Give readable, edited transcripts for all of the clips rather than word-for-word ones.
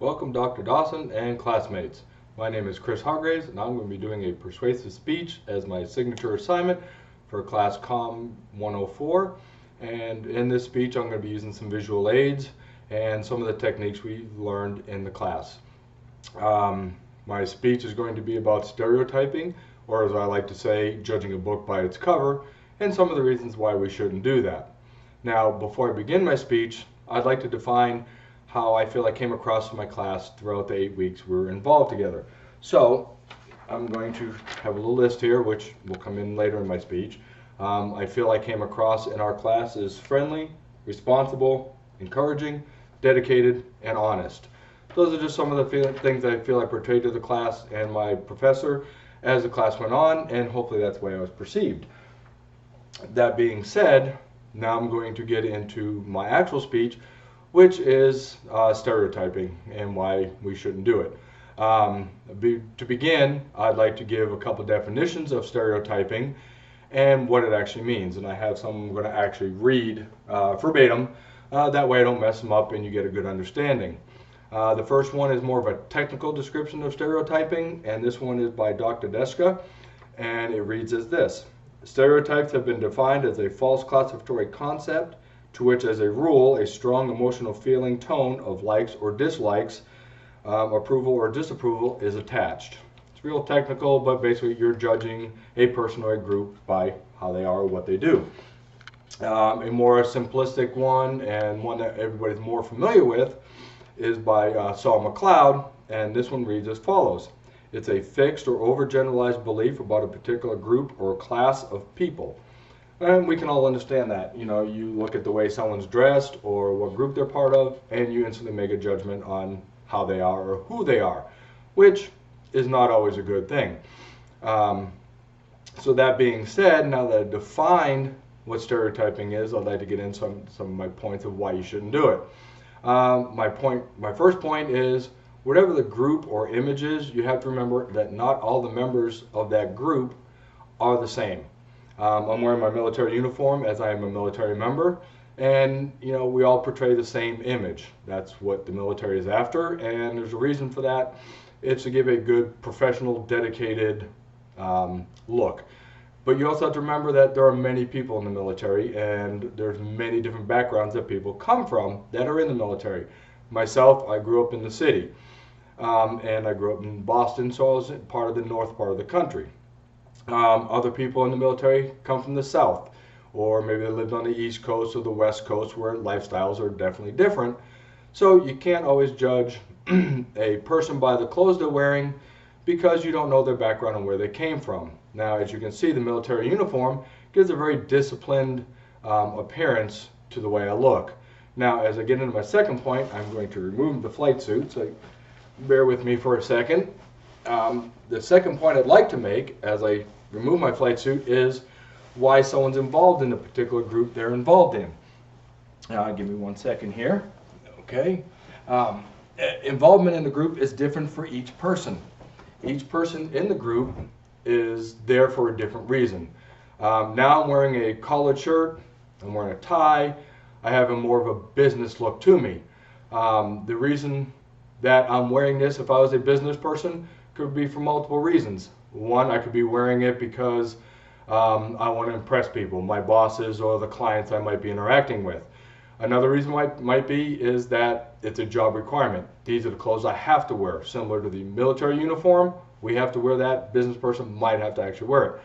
Welcome Dr. Dawson and classmates. My name is Chris Hargraves and I'm going to be doing a persuasive speech as my signature assignment for class COM 104. And in this speech I'm going to be using some visual aids and some of the techniques we learned in the class. My speech is going to be about stereotyping, or as I like to say, judging a book by its cover, and some of the reasons why we shouldn't do that. Now, before I begin my speech, I'd like to define how I feel I came across in my class throughout the 8 weeks we were involved together. So, I'm going to have a little list here, which will come in later in my speech. I feel I came across in our class as friendly, responsible, encouraging, dedicated, and honest. Those are just some of the things I feel I portrayed to the class and my professor as the class went on, and hopefully that's the way I was perceived. That being said, now I'm going to get into my actual speech, which is stereotyping and why we shouldn't do it. To begin, I'd like to give a couple definitions of stereotyping and what it actually means. And I have some I'm going to actually read verbatim. That way I don't mess them up and you get a good understanding. The first one is more of a technical description of stereotyping, and this one is by Dr. Deska, and it reads as this. Stereotypes have been defined as a false classificatory concept to which, as a rule, a strong emotional feeling tone of likes or dislikes, approval or disapproval is attached. It's real technical, but basically you're judging a person or a group by how they are or what they do. A more simplistic one, and one that everybody's more familiar with, is by Saul McLeod, and this one reads as follows. It's a fixed or overgeneralized belief about a particular group or class of people. And we can all understand that. You know, you look at the way someone's dressed or what group they're part of, and you instantly make a judgment on how they are or who they are, which is not always a good thing. So that being said, now that I've defined what stereotyping is, I'd like to get into some of my points of why you shouldn't do it. My first point is, whatever the group or image is, you have to remember that not all the members of that group are the same. I'm wearing my military uniform as I am a military member, and you know, we all portray the same image. That's what the military is after, and there's a reason for that. It's to give a good, professional, dedicated look. But you also have to remember that there are many people in the military, and there's many different backgrounds that people come from that are in the military. Myself, I grew up in the city, and I grew up in Boston, so I was part of the north part of the country. Other people in the military come from the south, or maybe they lived on the east coast or the west coast, where lifestyles are definitely different. So you can't always judge a person by the clothes they're wearing because you don't know their background and where they came from. Now, as you can see, the military uniform gives a very disciplined appearance to the way I look. Now, as I get into my second point, I'm going to remove the flight suit, so bear with me for a second. The second point I'd like to make as I remove my flight suit is why someone's involved in the particular group they're involved in. Give me 1 second here. Okay. Involvement in the group is different for each person. Each person in the group is there for a different reason. Now I'm wearing a collared shirt, I'm wearing a tie, I have a more of a business look to me. The reason that I'm wearing this, if I was a business person, could be for multiple reasons. One, I could be wearing it because I want to impress people, my bosses or the clients I might be interacting with. Another reason why it might be is that it's a job requirement. These are the clothes I have to wear. Similar to the military uniform, we have to wear that. Business person might have to actually wear it.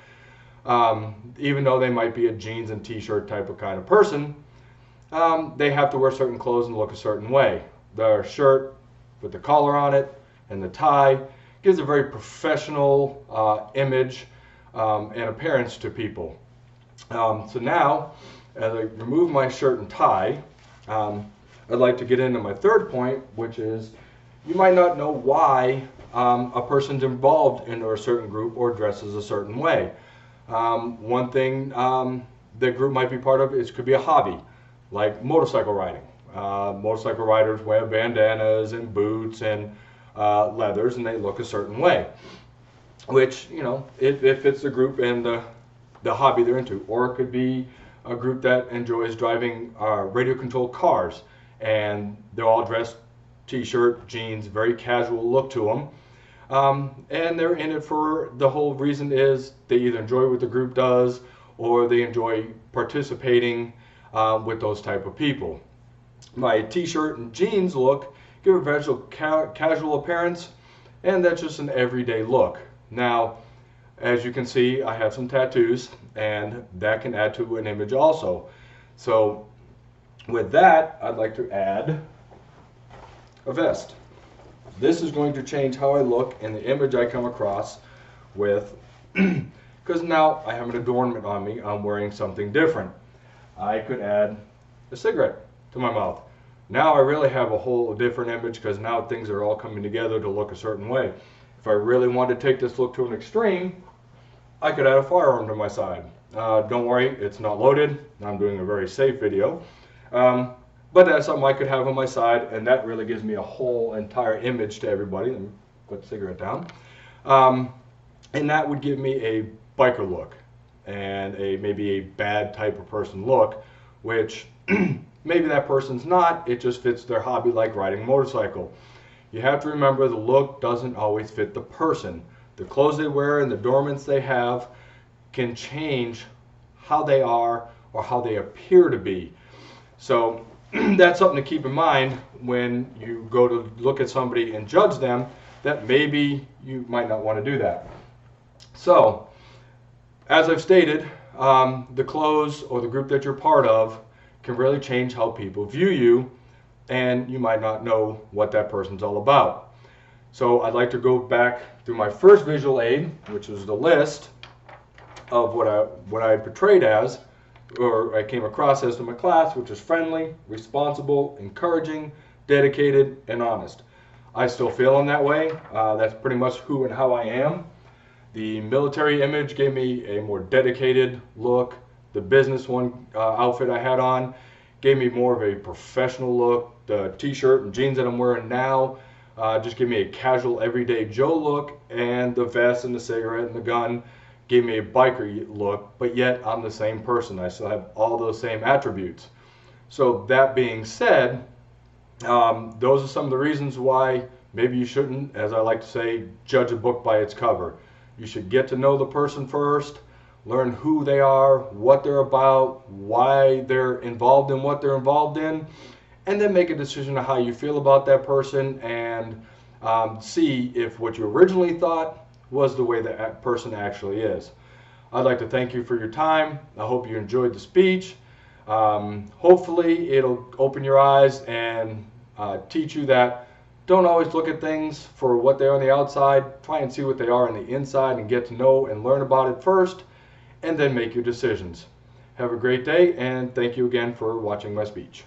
Even though they might be a jeans and t-shirt type of kind of person, they have to wear certain clothes and look a certain way. Their shirt with the collar on it and the tie gives a very professional image and appearance to people. So now, as I remove my shirt and tie, I'd like to get into my third point, which is you might not know why a person's involved in a certain group or dresses a certain way. One thing the group might be part of could be a hobby, like motorcycle riding. Motorcycle riders wear bandanas and boots and leathers, and they look a certain way, which, you know, it fits the group and the hobby they're into. Or it could be a group that enjoys driving radio-controlled cars, and they're all dressed t-shirt, jeans, very casual look to them. And they're in it for the whole reason is they either enjoy what the group does or they enjoy participating with those type of people. My t-shirt and jeans look give a very casual appearance, and that's just an everyday look. Now, as you can see, I have some tattoos, and that can add to an image also. So with that, I'd like to add a vest. This is going to change how I look in the image I come across with, because now I have an adornment on me, I'm wearing something different. I could add a cigarette to my mouth. Now I really have a whole different image because now things are all coming together to look a certain way. If I really want to take this look to an extreme, I could add a firearm to my side. Don't worry, it's not loaded. I'm doing a very safe video. But that's something I could have on my side, and that really gives me a whole entire image to everybody. Let me put the cigarette down. And that would give me a biker look and maybe a bad type of person look, which maybe that person's not, it just fits their hobby like riding a motorcycle. You have to remember the look doesn't always fit the person. The clothes they wear and the adornments they have can change how they are or how they appear to be. So that's something to keep in mind when you go to look at somebody and judge them, that maybe you might not want to do that. So, as I've stated, the clothes or the group that you're part of can really change how people view you, and you might not know what that person's all about. So I'd like to go back through my first visual aid, which was the list of what I portrayed as, or I came across as to my class, which is friendly, responsible, encouraging, dedicated, and honest. I still feel in that way. That's pretty much who and how I am. The military image gave me a more dedicated look. The business outfit I had on gave me more of a professional look. The t-shirt and jeans that I'm wearing now just give me a casual everyday Joe look, and the vest and the cigarette and the gun gave me a biker look, but yet I'm the same person. I still have all those same attributes. So that being said, those are some of the reasons why maybe you shouldn't, as I like to say, judge a book by its cover. You should get to know the person first, learn who they are, what they're about, why they're involved in what they're involved in, and then make a decision on how you feel about that person, and see if what you originally thought was the way that person actually is. I'd like to thank you for your time. I hope you enjoyed the speech. Hopefully it'll open your eyes and teach you that don't always look at things for what they are on the outside. Try and see what they are on the inside and get to know and learn about it first, and then make your decisions. Have a great day, and thank you again for watching my speech.